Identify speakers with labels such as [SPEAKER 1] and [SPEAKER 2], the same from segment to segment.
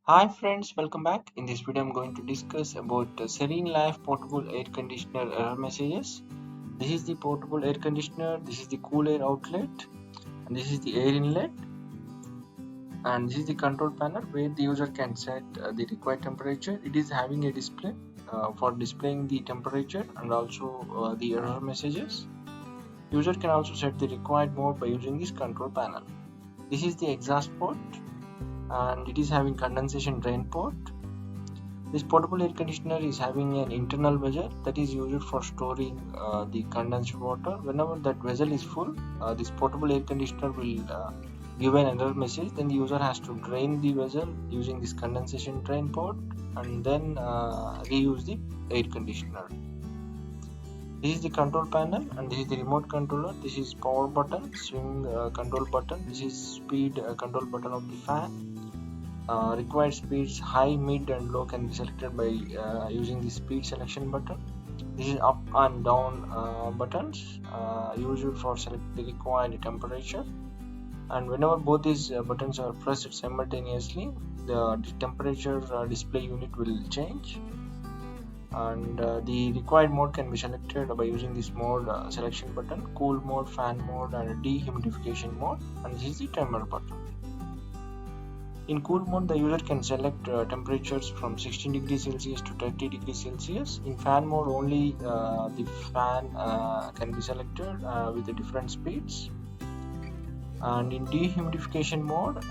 [SPEAKER 1] Hi friends, welcome back. In this video I'm going to discuss about Serene Life portable air conditioner error messages. This is the portable air conditioner, this is the cool air outlet, and this is the air inlet, and this is the control panel where the user can set the required temperature. It is having a display for displaying the temperature and also the error messages. User can also set the required mode by using this control panel. This is the exhaust port and it is having condensation drain port. This portable air conditioner is having an internal vessel that is used for storing the condensed water. Whenever that vessel is full, this portable air conditioner will give an error message. Then the user has to drain the vessel using this condensation drain port and then reuse the air conditioner. This is the control panel and this is the remote controller. This is power button, swing control button. This is speed control button of the fan. Required speeds high, mid and low can be selected by using the speed selection button. This is up and down buttons used for select the required temperature, and whenever both these buttons are pressed simultaneously, the temperature display unit will change, and the required mode can be selected by using this mode selection button: cool mode, fan mode and dehumidification mode, and this is the timer button. In cool mode, the user can select temperatures from 16 degrees Celsius to 30 degrees Celsius. In fan mode, only the fan can be selected with the different speeds. And in dehumidification mode,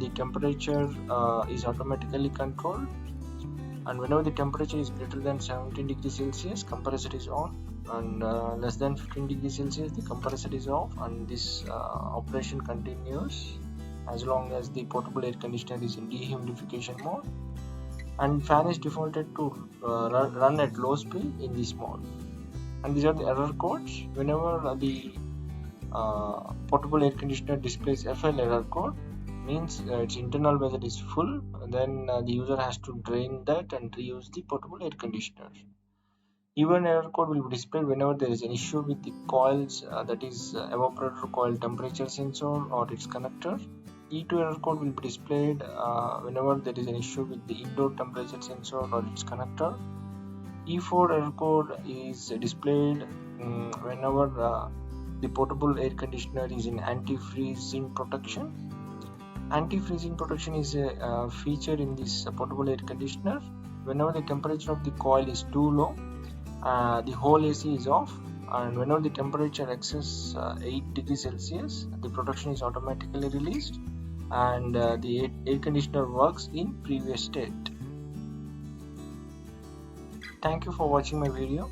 [SPEAKER 1] the temperature is automatically controlled. And whenever the temperature is greater than 17 degrees Celsius, compressor is on. And less than 15 degrees Celsius, the compressor is off. And this operation continues as long as the portable air conditioner is in dehumidification mode, and fan is defaulted to run at low speed in this mode. And these are the error codes. Whenever the portable air conditioner displays FL error code, means its internal vessel is full, then the user has to drain that and reuse the portable air conditioner. Even error code will be displayed whenever there is an issue with the coils, that is evaporator coil temperature sensor or its connector. E2 error code will be displayed whenever there is an issue with the indoor temperature sensor or its connector. E4 error code is displayed whenever the portable air conditioner is in anti-freezing protection. Anti-freezing protection is a feature in this portable air conditioner. Whenever the temperature of the coil is too low, the whole AC is off, and whenever the temperature exceeds 8 degrees Celsius, the protection is automatically released and the air conditioner works in previous state. Thank you for watching my video.